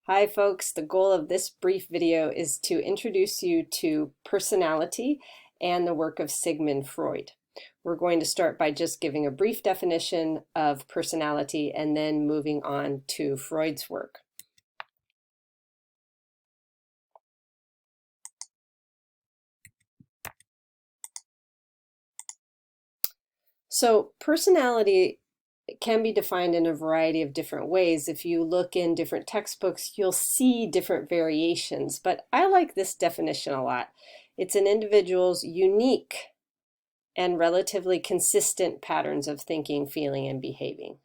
Hi folks, the goal of this brief video is to introduce you to personality and the work of Sigmund Freud. We're going to start by just giving a brief definition of personality and then moving on to Freud's work. So personality can be defined in a variety of different ways. If you look in different textbooks, you'll see different variations, but I like this definition a lot. It's an individual's unique and relatively consistent patterns of thinking, feeling, and behaving.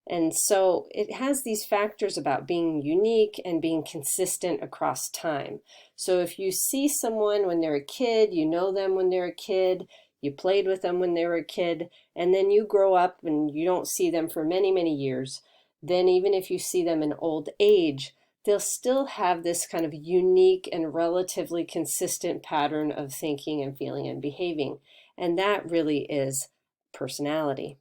And so it has these factors about being unique and being consistent across time. So if you see someone when they're a kid, you know them when they're a kid, you played with them when they were a kid, and then you grow up and you don't see them for many, many years, then even if you see them in old age, they'll still have this kind of unique and relatively consistent pattern of thinking and feeling and behaving. And that really is personality.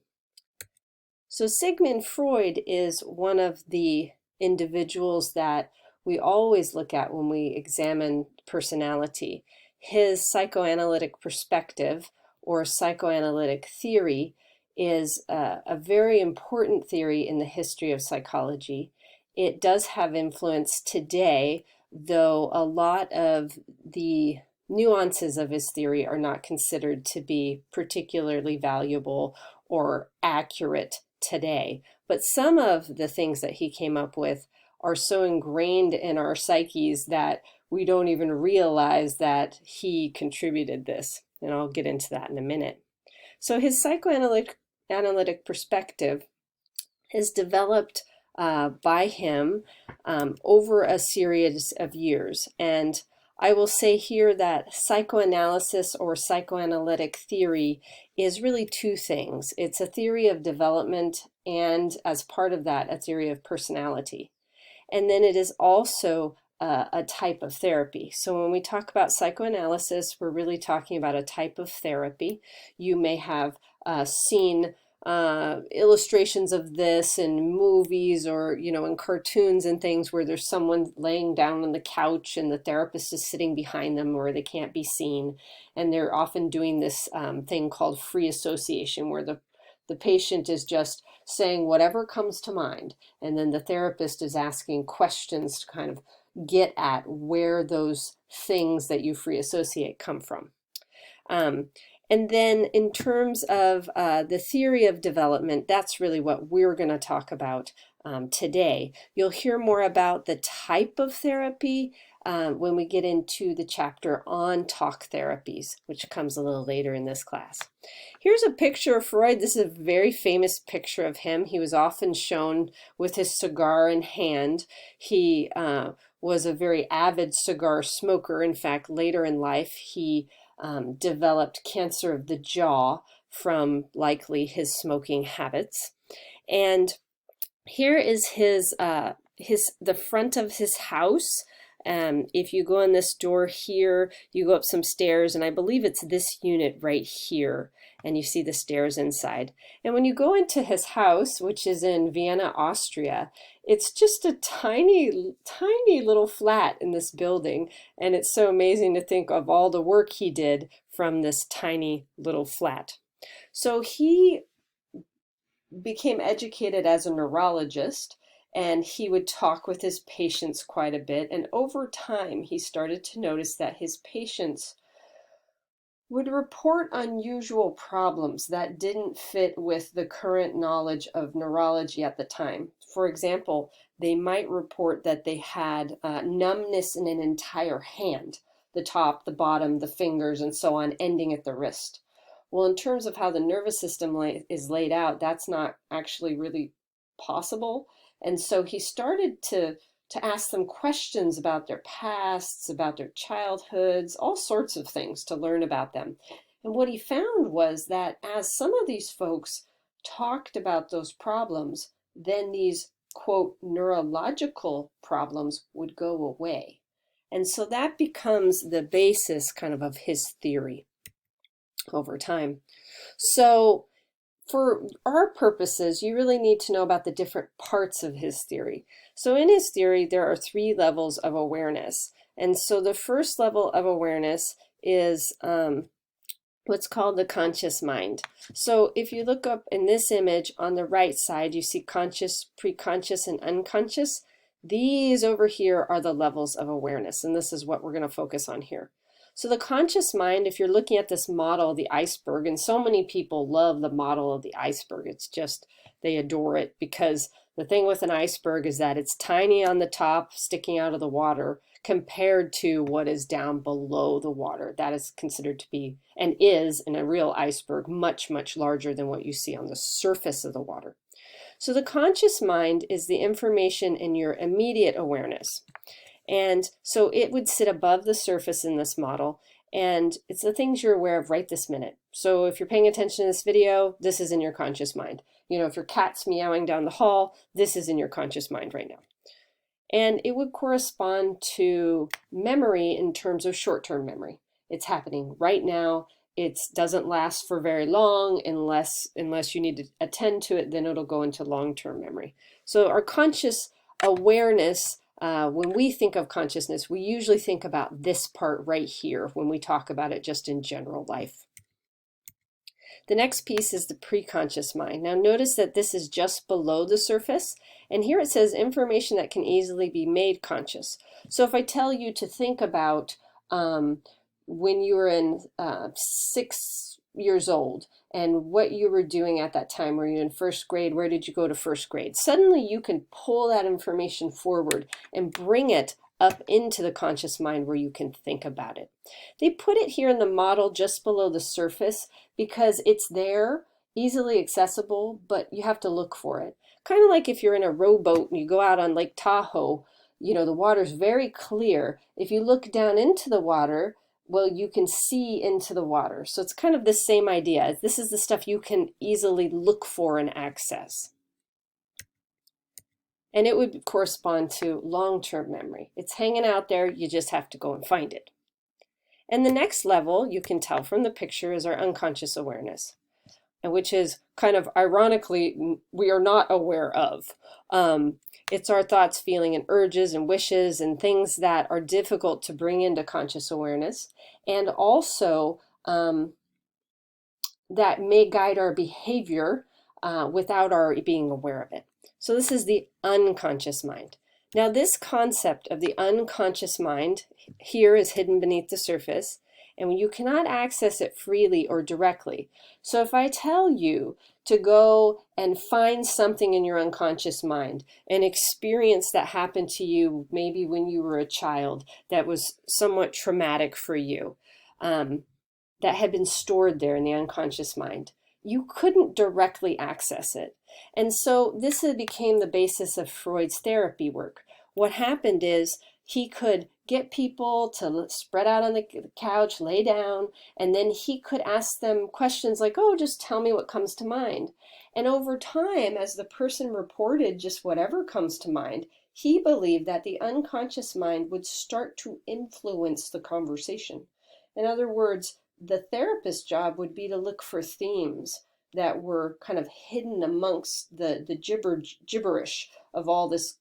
So Sigmund Freud is one of the individuals that we always look at when we examine personality. His psychoanalytic perspective or psychoanalytic theory is a very important theory in the history of psychology. It does have influence today, though a lot of the nuances of his theory are not considered to be particularly valuable or accurate today. But some of the things that he came up with are so ingrained in our psyches that we don't even realize that he contributed this. And I'll get into that in a minute. So his psychoanalytic perspective is developed by him over a series of years. And I will say here that psychoanalysis or psychoanalytic theory is really two things. It's a theory of development and, as part of that, a theory of personality. And then it is also a type of therapy. So when we talk about psychoanalysis, we're really talking about a type of therapy. You may have seen illustrations of this in movies or, in cartoons and things where there's someone laying down on the couch and the therapist is sitting behind them or they can't be seen. And they're often doing this thing called free association where the patient is just saying whatever comes to mind. And then the therapist is asking questions to kind of get at where those things that you free associate come from. And then in terms of the theory of development, that's really what we're going to talk about today. You'll hear more about the type of therapy when we get into the chapter on talk therapies, which comes a little later in this class. Here's a picture of Freud. This is a very famous picture of him. He was often shown with his cigar in hand. He was a very avid cigar smoker. In fact, later in life, he developed cancer of the jaw from likely his smoking habits. And here is the front of his house. If you go in this door here, you go up some stairs, and I believe it's this unit right here, and you see the stairs inside. And when you go into his house, which is in Vienna, Austria, it's just a tiny, tiny little flat in this building, and it's so amazing to think of all the work he did from this tiny little flat. So he became educated as a neurologist, and he would talk with his patients quite a bit. And over time, he started to notice that his patients would report unusual problems that didn't fit with the current knowledge of neurology at the time. For example, they might report that they had numbness in an entire hand, the top, the bottom, the fingers, and so on, ending at the wrist. Well, in terms of how the nervous system is laid out, that's not actually really possible. And so he started to ask them questions about their pasts, about their childhoods, all sorts of things to learn about them. And what he found was that as some of these folks talked about those problems, then these, quote, neurological problems would go away. And so that becomes the basis kind of his theory over time. So for our purposes, you really need to know about the different parts of his theory. So in his theory, there are three levels of awareness. And so the first level of awareness is what's called the conscious mind. So if you look up in this image on the right side, you see conscious, preconscious, and unconscious. These over here are the levels of awareness, and this is what we're going to focus on here. So the conscious mind, if you're looking at this model of the iceberg, and so many people love the model of the iceberg, it's just, they adore it, because the thing with an iceberg is that it's tiny on the top, sticking out of the water, compared to what is down below the water. That is considered to be, and is in a real iceberg, much, much larger than what you see on the surface of the water. So the conscious mind is the information in your immediate awareness. And so it would sit above the surface in this model, and it's the things you're aware of right this minute. So if you're paying attention to this video, this is in your conscious mind. You know, if your cat's meowing down the hall, this is in your conscious mind right now. And it would correspond to memory in terms of short-term memory. It's happening right now. It doesn't last for very long unless you need to attend to it, then it'll go into long-term memory. So our conscious awareness, when we think of consciousness, we usually think about this part right here when we talk about it just in general life. The next piece is the preconscious mind. Now notice that this is just below the surface, and here it says information that can easily be made conscious. So if I tell you to think about when you were in 6 years old and what you were doing at that time, were you in first grade, where did you go to first grade? Suddenly you can pull that information forward and bring it up into the conscious mind where you can think about it. They put it here in the model just below the surface because it's there, easily accessible, but you have to look for it. Kind of like if you're in a rowboat and you go out on Lake Tahoe, you know, the water's very clear. If you look down into the water, well, you can see into the water. So it's kind of the same idea. This is the stuff you can easily look for and access. And it would correspond to long-term memory. It's hanging out there, you just have to go and find it. And the next level, you can tell from the picture, is our unconscious awareness, which is kind of ironically, we are not aware of. It's our thoughts, feeling, and urges and wishes and things that are difficult to bring into conscious awareness, and also that may guide our behavior without our being aware of it. So this is the unconscious mind. Now this concept of the unconscious mind here is hidden beneath the surface, and you cannot access it freely or directly. So if I tell you to go and find something in your unconscious mind, an experience that happened to you maybe when you were a child that was somewhat traumatic for you, that had been stored there in the unconscious mind, you couldn't directly access it. And so this became the basis of Freud's therapy work. What happened is he could get people to spread out on the couch, lay down, and then he could ask them questions like, oh, just tell me what comes to mind. And over time, as the person reported just whatever comes to mind, he believed that the unconscious mind would start to influence the conversation. In other words, the therapist's job would be to look for themes that were kind of hidden amongst the gibberish of all this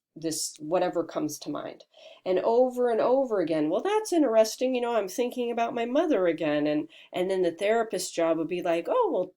whatever comes to mind. And over again, well, that's interesting, you know, I'm thinking about my mother again. And then the therapist's job would be like, oh, well,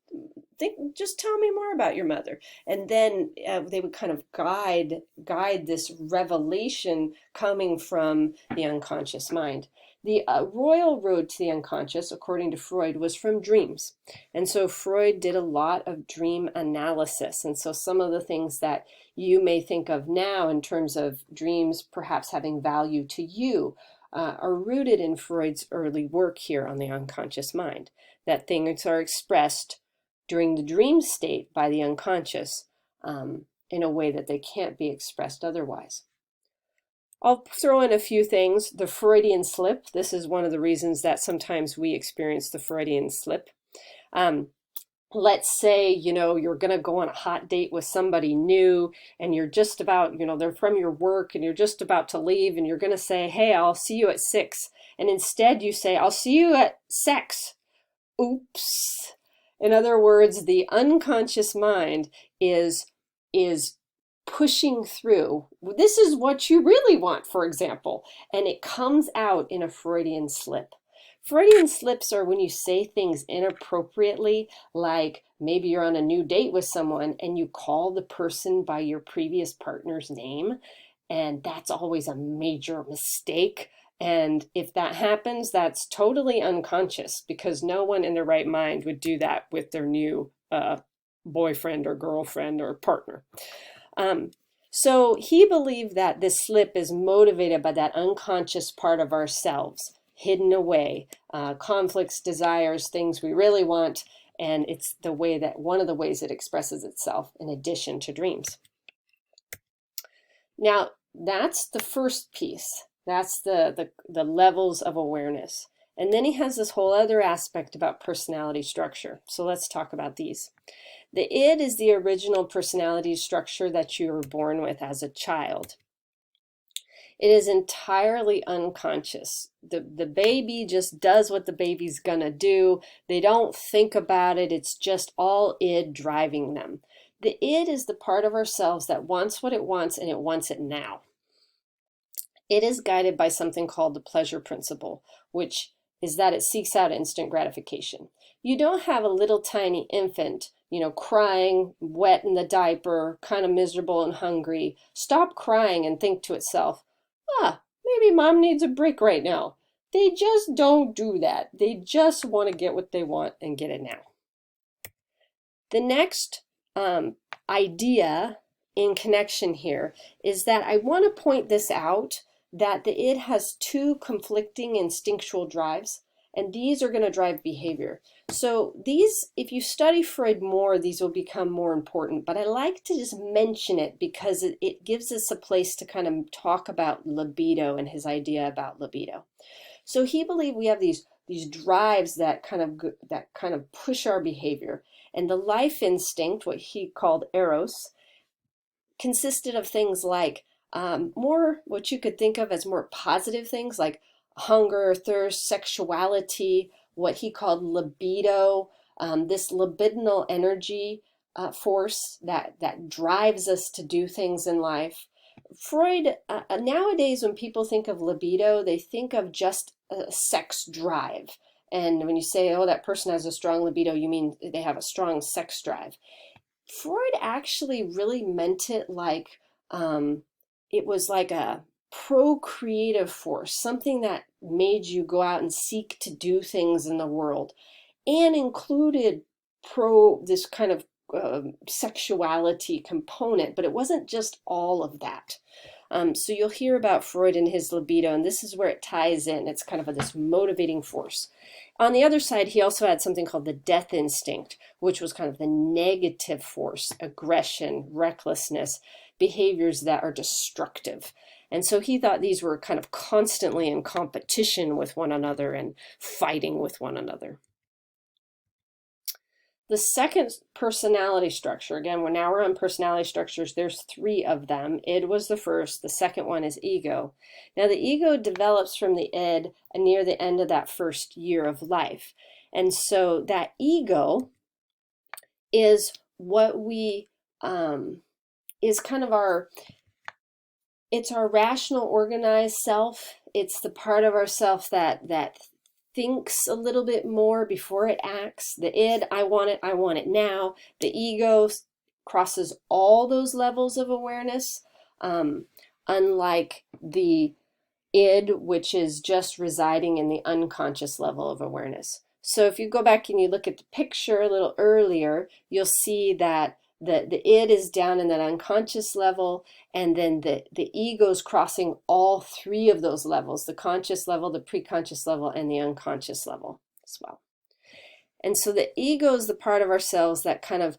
just tell me more about your mother. And then they would kind of guide this revelation coming from the unconscious mind. The royal road to the unconscious, according to Freud, was from dreams. And so Freud did a lot of dream analysis. And so some of the things that you may think of now in terms of dreams perhaps having value to you are rooted in Freud's early work here on the unconscious mind, that things are expressed during the dream state by the unconscious in a way that they can't be expressed otherwise. I'll throw in a few things. The Freudian slip. This is one of the reasons that sometimes we experience the Freudian slip. Let's say, you know, you're going to go on a hot date with somebody new and you're just about, you know, they're from your work and you're just about to leave and you're going to say, hey, I'll see you at 6. And instead you say, I'll see you at sex. Oops. In other words, the unconscious mind is is pushing through. This is what you really want, for example, and it comes out in a Freudian slip. Freudian slips are when you say things inappropriately, like maybe you're on a new date with someone and you call the person by your previous partner's name, and that's always a major mistake. And if that happens, that's totally unconscious because no one in their right mind would do that with their new boyfriend or girlfriend or partner. Um, so he believed that this slip is motivated by that unconscious part of ourselves, hidden away, conflicts, desires, things we really want, and it's the way that one of the ways it expresses itself in addition to dreams. Now, that's the first piece. That's the levels of awareness. And then he has this whole other aspect about personality structure. So let's talk about these. The id is the original personality structure that you were born with as a child. It is entirely unconscious. The baby just does what the baby's gonna do. They don't think about it. It's just all id driving them. The id is the part of ourselves that wants what it wants and it wants it now. It is guided by something called the pleasure principle, which is that it seeks out instant gratification. You don't have a little tiny infant, crying, wet in the diaper, kind of miserable and hungry. Stop crying and think to itself, maybe mom needs a break right now. They just don't do that. They just want to get what they want and get it now. The next idea in connection here is that I want to point this out, that the id has two conflicting instinctual drives, and these are going to drive behavior. So these, if you study Freud more, these will become more important, but I like to just mention it because it gives us a place to kind of talk about libido and his idea about libido. So he believed we have these drives that kind of push our behavior, and the life instinct, what he called eros, consisted of things like more what you could think of as more positive things like hunger, thirst, sexuality, what he called libido, this libidinal energy force that drives us to do things in life. Freud, nowadays when people think of libido, they think of just a sex drive. And when you say, oh, that person has a strong libido, you mean they have a strong sex drive. Freud actually really meant it like it was like a procreative force, something that made you go out and seek to do things in the world, and included this kind of sexuality component, but it wasn't just all of that. So you'll hear about Freud and his libido, and this is where it ties in. It's kind of this motivating force. On the other side, he also had something called the death instinct, which was kind of the negative force, aggression, recklessness, behaviors that are destructive. And so he thought these were kind of constantly in competition with one another and fighting with one another. The second personality structure, again, now we're on personality structures, there's 3 of them. Id was the first, the second one is ego. Now the ego develops from the id near the end of that first year of life. And so that ego is what we, is kind of it's our rational, organized self. It's the part of ourself that thinks a little bit more before it acts. The id, I want it now. The ego crosses all those levels of awareness, unlike the id, which is just residing in the unconscious level of awareness. So if you go back and you look at the picture a little earlier, you'll see that the id is down in that unconscious level, and then the ego's crossing all 3 of those levels, the conscious level, the preconscious level, and the unconscious level as well. And so the ego is the part of ourselves that kind of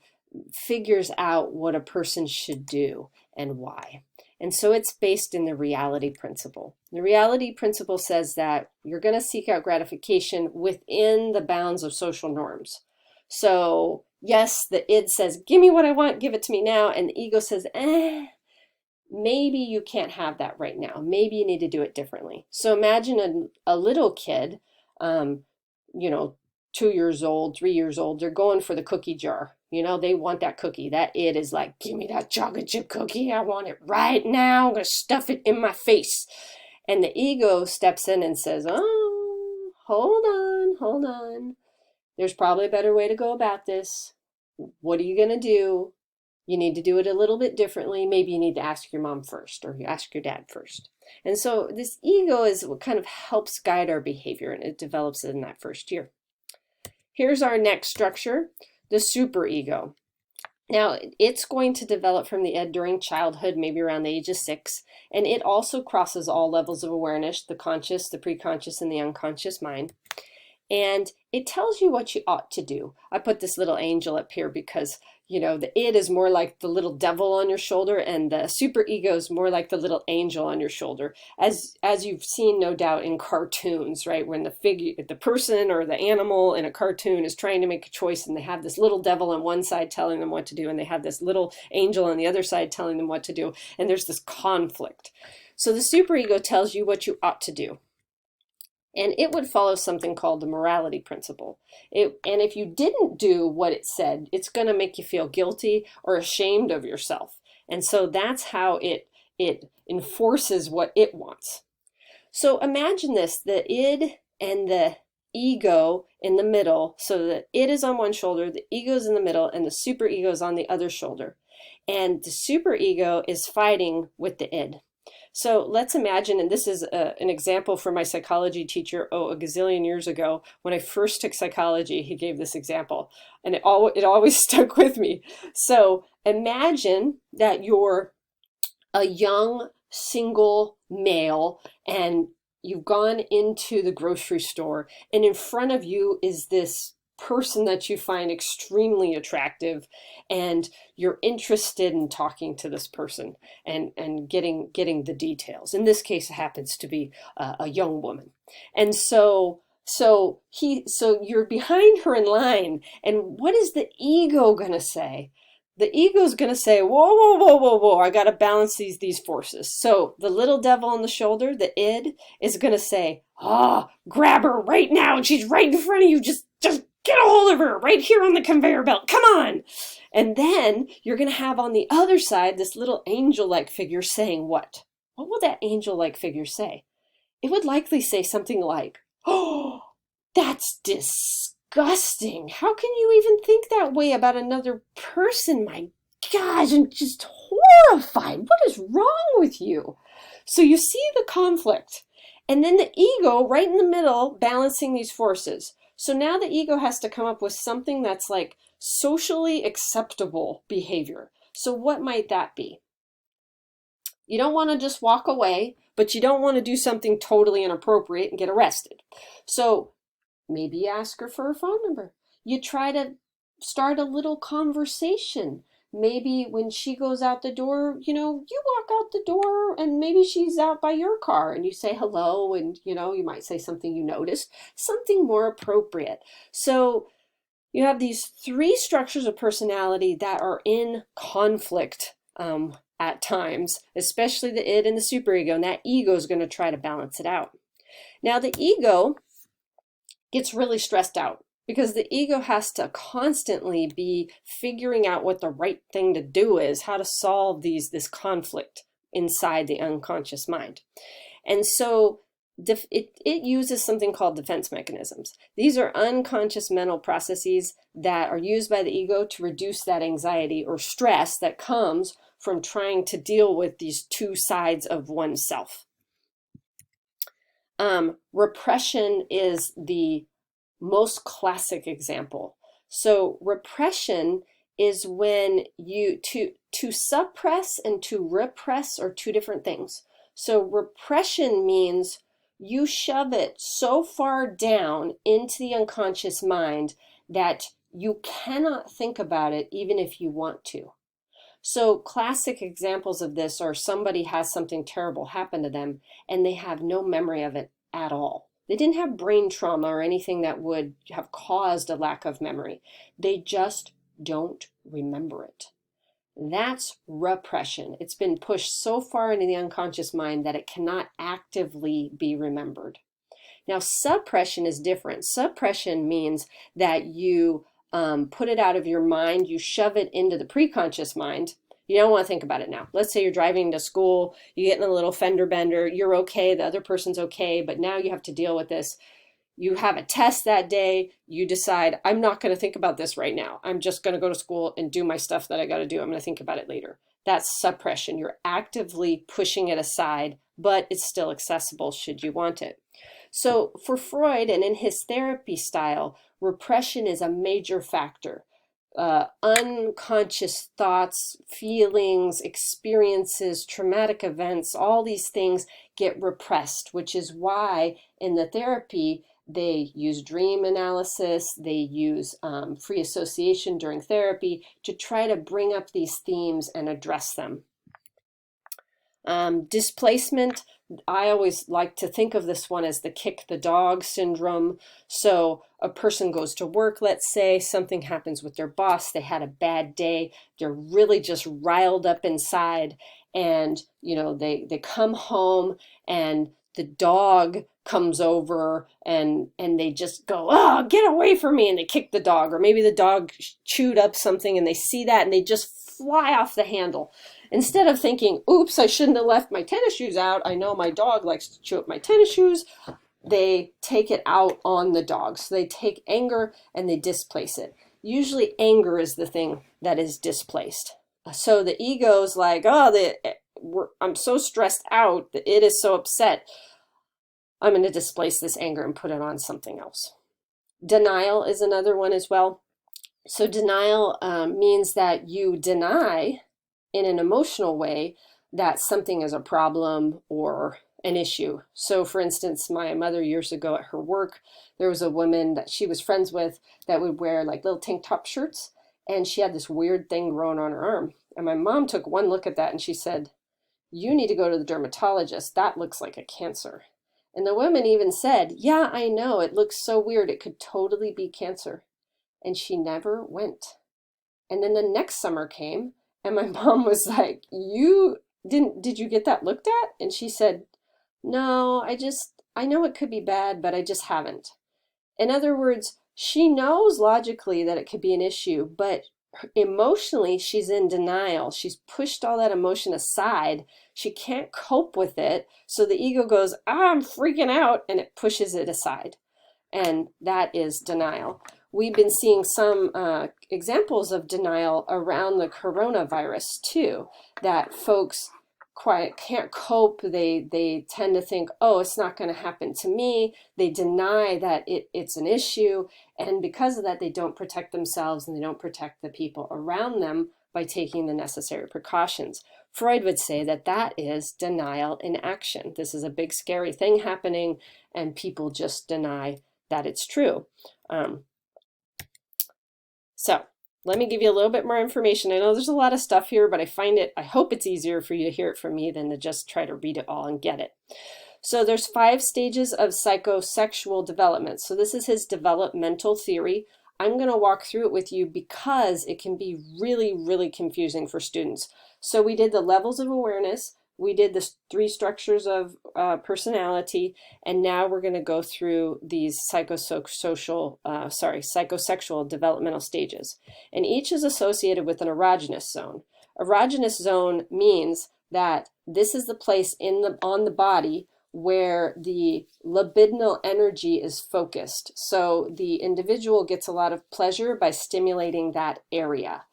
figures out what a person should do and why. And so it's based in the reality principle. The reality principle says that you're going to seek out gratification within the bounds of social norms. So yes, the id says, give me what I want, give it to me now. And the ego says, maybe you can't have that right now. Maybe you need to do it differently. So imagine a little kid, 2 years old, 3 years old, they're going for the cookie jar. They want that cookie. That it is like, give me that chocolate chip cookie. I want it right now. I'm going to stuff it in my face. And the ego steps in and says, oh, hold on, hold on. There's probably a better way to go about this. What are you going to do? You need to do it a little bit differently. Maybe you need to ask your mom first, or you ask your dad first. And so this ego is what kind of helps guide our behavior, and it develops in that first year. Here's our next structure, the superego. Now, it's going to develop from the id during childhood, maybe around the age of 6, and it also crosses all levels of awareness, the conscious, the preconscious, and the unconscious mind. And it tells you what you ought to do. I put this little angel up here because, the id is more like the little devil on your shoulder, and the superego is more like the little angel on your shoulder. As you've seen, no doubt, in cartoons, right? When the person or the animal in a cartoon is trying to make a choice, and they have this little devil on one side telling them what to do, and they have this little angel on the other side telling them what to do, and there's this conflict. So the superego tells you what you ought to do. And it would follow something called the morality principle. And if you didn't do what it said, it's going to make you feel guilty or ashamed of yourself. And so that's how it enforces what it wants. So imagine this, the id and the ego in the middle. So the id is on one shoulder, the ego is in the middle, and the superego is on the other shoulder. And the superego is fighting with the id. So let's imagine, and this is an example from my psychology teacher, a gazillion years ago. When I first took psychology, he gave this example, and it always stuck with me. So imagine that you're a young single male, and you've gone into the grocery store, and in front of you is this person that you find extremely attractive, and you're interested in talking to this person and getting the details. In this case, it happens to be a young woman. And so you're behind her in line, and what is the ego gonna say? The ego is going to say, whoa, whoa, whoa, whoa, whoa, I got to balance these forces. So the little devil on the shoulder, the id, is going to say, grab her right now. She's right in front of you. Just get a hold of her right here on the conveyor belt. Come on. And then you're going to have on the other side this little angel-like figure saying what? What will that angel-like figure say? It would likely say something like, oh, that's disgusting. How can you even think that way about another person? My gosh, I'm just horrified. What is wrong with you? So you see the conflict. And then the ego right in the middle balancing these forces. So now the ego has to come up with something that's like socially acceptable behavior. So what might that be? You don't want to just walk away, but you don't want to do something totally inappropriate and get arrested. So maybe you ask her for her phone number. You try to start a little conversation. Maybe when she goes out the door, you walk out the door, and maybe she's out by your car and you say hello, and you might say something you noticed, something more appropriate. So you have these 3 structures of personality that are in conflict at times, especially the id and the superego, and that ego is going to try to balance it out. Now the ego gets really stressed out because the ego has to constantly be figuring out what the right thing to do is, how to solve this conflict inside the unconscious mind. And so it uses something called defense mechanisms. These are unconscious mental processes that are used by the ego to reduce that anxiety or stress that comes from trying to deal with these 2 sides of oneself. Repression is the most classic example. So repression is when to suppress and to repress are 2 different things. So repression means you shove it so far down into the unconscious mind that you cannot think about it even if you want to. So classic examples of this are somebody has something terrible happen to them and they have no memory of it at all. They didn't have brain trauma or anything that would have caused a lack of memory. They just don't remember it. That's repression. It's been pushed so far into the unconscious mind that it cannot actively be remembered. Now, suppression is different. Suppression means that you put it out of your mind, you shove it into the preconscious mind. You don't want to think about it now. Let's say you're driving to school, you get in a little fender bender, you're okay, the other person's okay, but now you have to deal with this. You have a test that day, you decide, I'm not going to think about this right now. I'm just going to go to school and do my stuff that I got to do. I'm going to think about it later. That's suppression. You're actively pushing it aside, but it's still accessible should you want it. So for Freud and in his therapy style, repression is a major factor. Unconscious thoughts, feelings, experiences, traumatic events, all these things get repressed, which is why in the therapy they use dream analysis, they use free association during therapy to try to bring up these themes and address them. Displacement, I always like to think of this one as the kick the dog syndrome. So a person goes to work, let's say, something happens with their boss, they had a bad day, they're really just riled up inside, and they come home and the dog comes over and they just go, oh, get away from me, and they kick the dog, or maybe the dog chewed up something and they see that and they just fly off the handle. Instead of thinking, oops, I shouldn't have left my tennis shoes out, I know my dog likes to chew up my tennis shoes, they take it out on the dog. So they take anger and they displace it. Usually anger is the thing that is displaced. So the ego's like, oh, I'm so stressed out, that it is so upset, I'm going to displace this anger and put it on something else. Denial is another one as well. So denial means that you deny in an emotional way that something is a problem or an issue. So for instance, my mother years ago at her work, there was a woman that she was friends with that would wear like little tank top shirts, and she had this weird thing growing on her arm. And my mom took one look at that and she said, you need to go to the dermatologist. That looks like a cancer. And the woman even said, yeah, I know, it looks so weird. It could totally be cancer. And she never went. And then the next summer came and my mom was like, did you get that looked at? And she said, no, I know it could be bad, but I just haven't. In other words, she knows logically that it could be an issue, but emotionally she's in denial. She's pushed all that emotion aside. She can't cope with it. So the ego goes, I'm freaking out, and it pushes it aside. And that is denial. We've been seeing some examples of denial around the coronavirus too, that folks quite can't cope. They tend to think, oh, it's not going to happen to me. They deny that it's an issue. And because of that, they don't protect themselves and they don't protect the people around them by taking the necessary precautions. Freud would say that that is denial in action. This is a big scary thing happening and people just deny that it's true. So let me give you a little bit more information. I know there's a lot of stuff here, but I hope it's easier for you to hear it from me than to just try to read it all and get it. So there's 5 stages of psychosexual development. So this is his developmental theory. I'm going to walk through it with you because it can be really, really confusing for students. So we did the levels of awareness, we did the 3 structures of personality, and now we're going to go through these psychosexual developmental stages. And each is associated with an erogenous zone. Erogenous zone means that this is the place on the body where the libidinal energy is focused. So the individual gets a lot of pleasure by stimulating that area.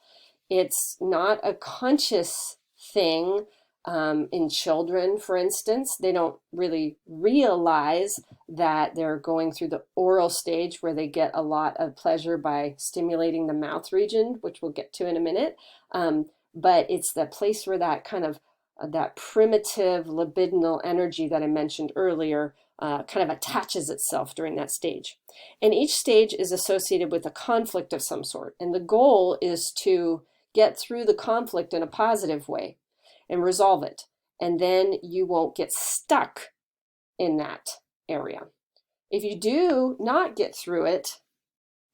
It's not a conscious thing. In children, for instance, they don't really realize that they're going through the oral stage where they get a lot of pleasure by stimulating the mouth region, which we'll get to in a minute. But it's the place where that kind of that primitive libidinal energy that I mentioned earlier kind of attaches itself during that stage. And each stage is associated with a conflict of some sort. And the goal is to get through the conflict in a positive way and resolve it. And then you won't get stuck in that area. If you do not get through it,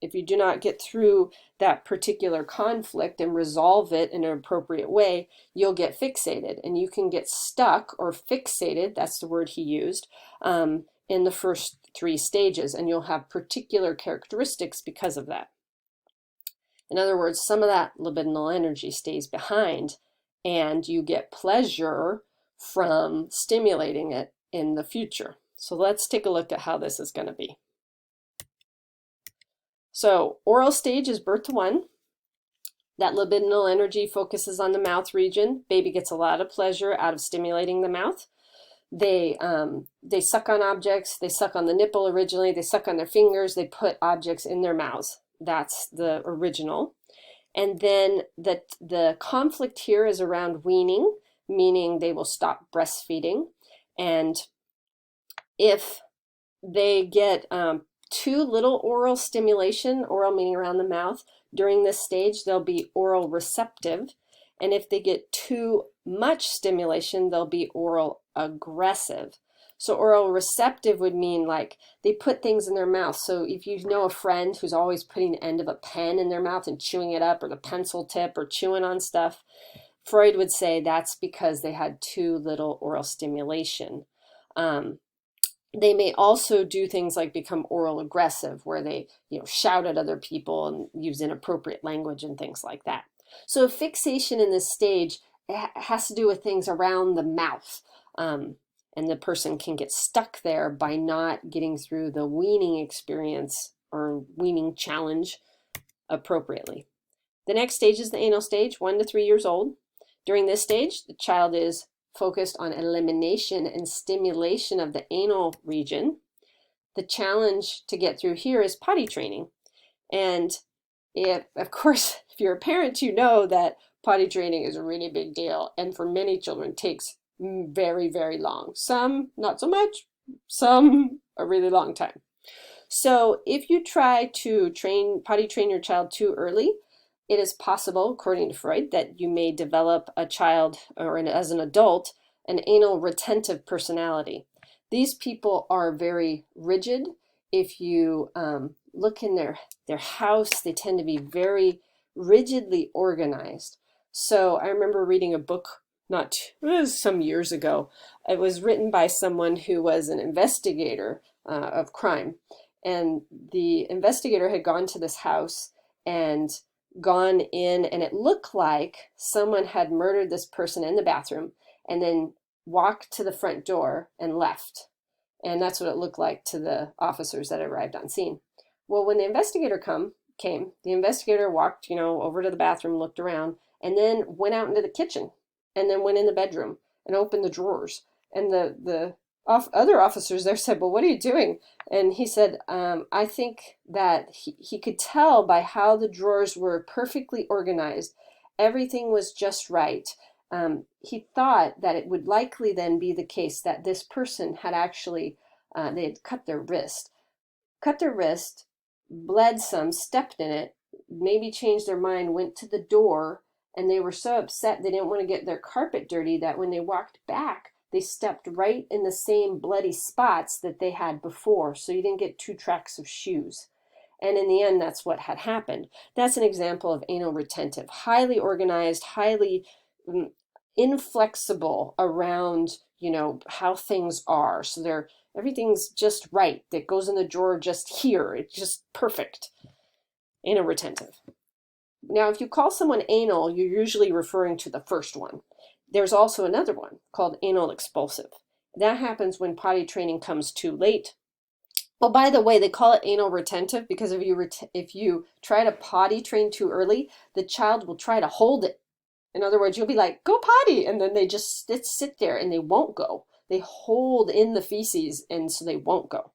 if you do not get through that particular conflict and resolve it in an appropriate way, you'll get fixated. And you can get stuck or fixated, that's the word he used, in the first 3 stages, and you'll have particular characteristics because of that. In other words, some of that libidinal energy stays behind, and you get pleasure from stimulating it in the future. So let's take a look at how this is going to be. So oral stage is birth to 1. That libidinal energy focuses on the mouth region. Baby gets a lot of pleasure out of stimulating the mouth. They suck on objects. They suck on the nipple originally. They suck on their fingers. They put objects in their mouths. That's the original. And then the conflict here is around weaning, meaning they will stop breastfeeding. And if they get too little oral stimulation, oral meaning around the mouth, during this stage, they'll be oral receptive. And if they get too much stimulation, they'll be oral aggressive. So oral receptive would mean like they put things in their mouth. So if you know a friend who's always putting the end of a pen in their mouth and chewing it up, or the pencil tip, or chewing on stuff, Freud would say that's because they had too little oral stimulation. They may also do things like become oral aggressive, where they shout at other people and use inappropriate language and things like that. So fixation in this stage has to do with things around the mouth. And the person can get stuck there by not getting through the weaning experience or weaning challenge appropriately. The next stage is the anal stage, 1 to 3 years old. During this stage, the child is focused on elimination and stimulation of the anal region. The challenge to get through here is potty training. And of course, if you're a parent, you know that potty training is a really big deal, and for many children takes very, very long. Some not so much, some a really long time. So if you try to potty train your child too early, it is possible, according to Freud, that you may develop a child, or as an adult, an anal retentive personality. These people are very rigid. If you look in their house, they tend to be very rigidly organized. So I remember reading a book it was some years ago. It was written by someone who was an investigator of crime. And the investigator had gone to this house and gone in, and it looked like someone had murdered this person in the bathroom and then walked to the front door and left. And that's what it looked like to the officers that arrived on scene. Well, when the investigator came, the investigator walked, over to the bathroom, looked around, and then went out into the kitchen, and then went in the bedroom and opened the drawers. And the other officers there said, "Well, what are you doing?" And he said, I think that he could tell by how the drawers were perfectly organized. Everything was just right. He thought that it would likely then be the case that this person had actually, they had cut their wrist, bled some, stepped in it, maybe changed their mind, went to the door, and they were so upset they didn't want to get their carpet dirty that when they walked back, they stepped right in the same bloody spots that they had before. So you didn't get 2 tracks of shoes. And in the end, that's what had happened. That's an example of anal retentive, highly organized, highly inflexible around, how things are. So everything's just right. That goes in the drawer just here. It's just perfect. Anal retentive. Now, if you call someone anal, you're usually referring to the first one. There's also another one called anal expulsive. That happens when potty training comes too late. Oh, by the way, they call it anal retentive because if you try to potty train too early, the child will try to hold it. In other words, you'll be like, "Go potty," and then they just sit there and they won't go. They hold in the feces, and so they won't go.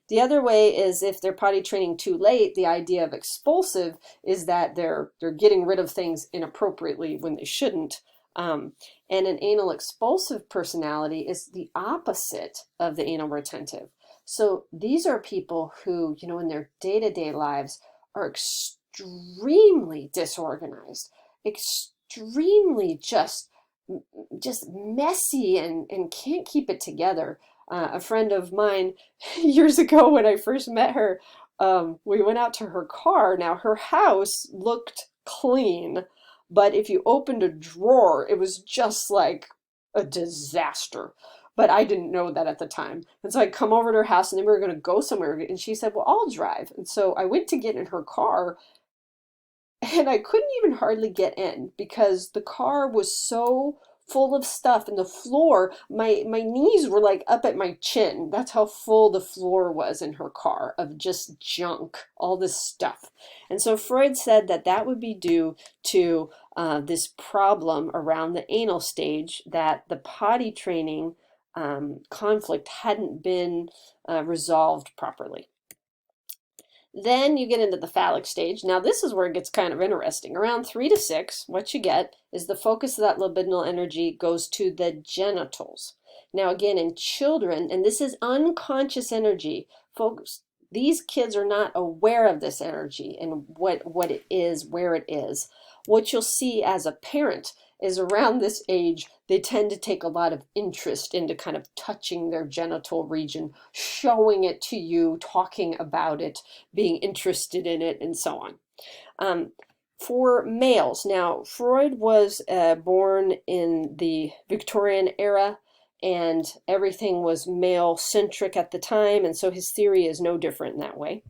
The other way is if they're potty training too late, the idea of expulsive is that they're getting rid of things inappropriately when they shouldn't. And an anal expulsive personality is the opposite of the anal retentive. So these are people who, in their day-to-day lives are extremely disorganized, extremely just messy and can't keep it together. A friend of mine years ago when I first met her, we went out to her car. Now her house looked clean, but if you opened a drawer, it was just like a disaster. but I didn't know that at the time. And so I come over to her house and then we were going to go somewhere. And she said, well, I'll drive. And so I went to get in her car and I couldn't even hardly get in because the car was so full of stuff and the floor, my knees were like up at my chin. That's how full the floor was in her car of just junk, all this stuff. And so Freud said that that would be due to this problem around the anal stage, that the potty training conflict hadn't been resolved properly. Then you get into the phallic stage. Now this is where it gets kind of interesting. Around 3 to 6, what you get is the focus of that libidinal energy goes to the genitals. Now again, in children, and this is unconscious energy, folks, these kids are not aware of this energy and what it is, where it is. What you'll see as a parent is around this age, they tend to take a lot of interest into kind of touching their genital region, showing it to you, talking about it, being interested in it, and so on. For males, now Freud was born in the Victorian era, and everything was male-centric at the time, and so his theory is no different in that way.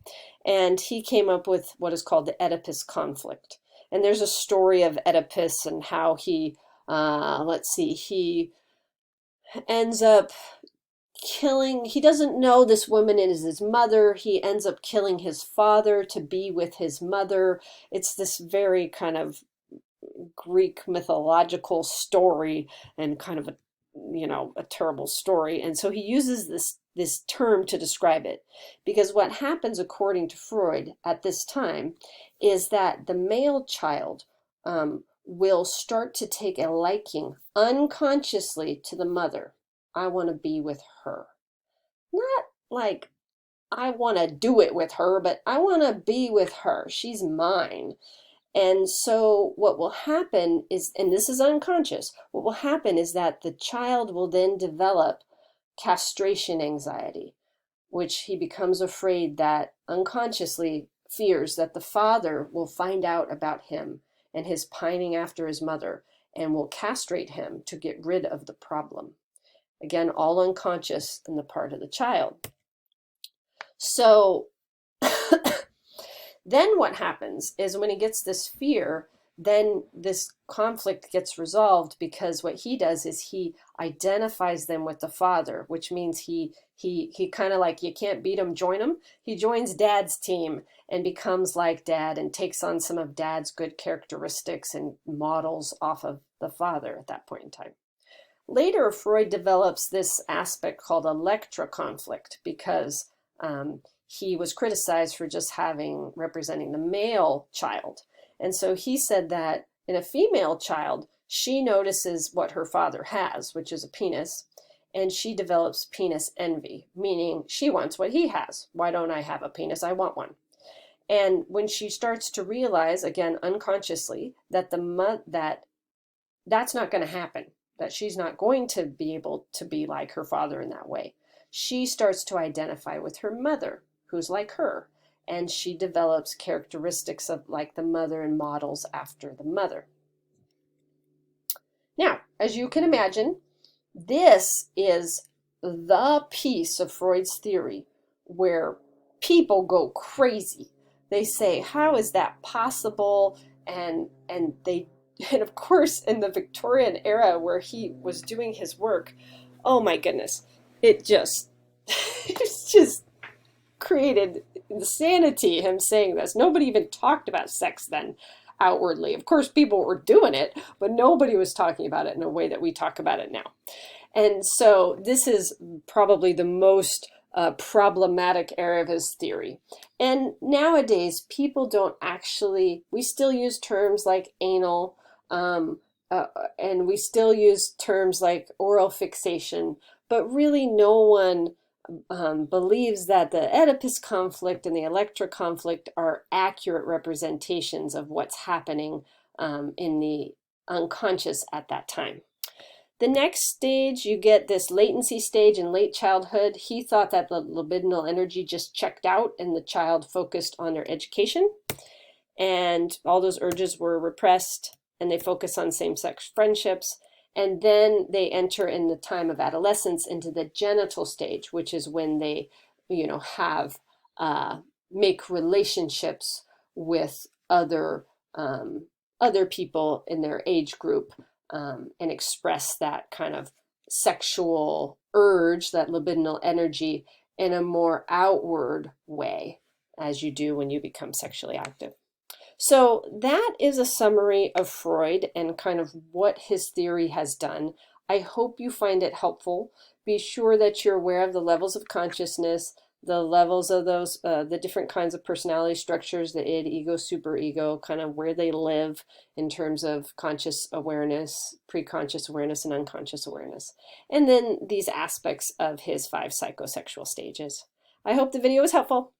And he came up with what is called the Oedipus conflict. And there's a story of Oedipus and how he, he ends up killing, he doesn't know this woman is his mother. He ends up killing his father to be with his mother. It's this very kind of Greek mythological story and kind of a, a terrible story. And so he uses this term to describe it, because what happens according to Freud at this time is that the male child will start to take a liking unconsciously to the mother. I want to be with her. Not like I want to do it with her, but I want to be with her. She's mine. And so what will happen is, and this is unconscious, what will happen is that the child will then develop castration anxiety, which he becomes afraid that unconsciously fears that the father will find out about him and his pining after his mother and will castrate him to get rid of the problem. Again, all unconscious in the part of the child. So then what happens is when he gets this fear, then this conflict gets resolved, because what he does is he identifies them with the father, which means he kind of like, you can't beat him, join him. He joins dad's team and becomes like dad and takes on some of dad's good characteristics and models off of the father at that point in time. Later, Freud develops this aspect called Electra conflict, because he was criticized for just representing the male child. And so he said that in a female child, she notices what her father has, which is a penis, and she develops penis envy, meaning she wants what he has. Why don't I have a penis? I want one. And when she starts to realize, again, unconsciously, that that's not going to happen, that she's not going to be able to be like her father in that way, she starts to identify with her mother, who's like her, and she develops characteristics of like the mother and models after the mother. Now, as you can imagine, this is the piece of Freud's theory where people go crazy. They say, how is that possible? And of course, in the Victorian era where he was doing his work, oh my goodness, it's just created insanity, him saying this. Nobody even talked about sex then outwardly. Of course, people were doing it, but nobody was talking about it in a way that we talk about it now. And so this is probably the most problematic area of his theory. And nowadays, people don't actually, we still use terms like anal, and we still use terms like oral fixation, but really no one believes that the Oedipus conflict and the Electra conflict are accurate representations of what's happening in the unconscious at that time. The next stage, you get this latency stage in late childhood. He thought that the libidinal energy just checked out and the child focused on their education, and all those urges were repressed, and they focus on same-sex friendships. And then they enter in the time of adolescence into the genital stage, which is when they, have make relationships with um, other people in their age group, and express that kind of sexual urge, that libidinal energy, in a more outward way, as you do when you become sexually active. So that is a summary of Freud and kind of what his theory has done. I hope you find it helpful. Be sure that you're aware of the levels of consciousness, the levels of the different kinds of personality structures, the id, ego, superego, kind of where they live in terms of conscious awareness, pre-conscious awareness, and unconscious awareness. And then these aspects of his 5 psychosexual stages. I hope the video was helpful.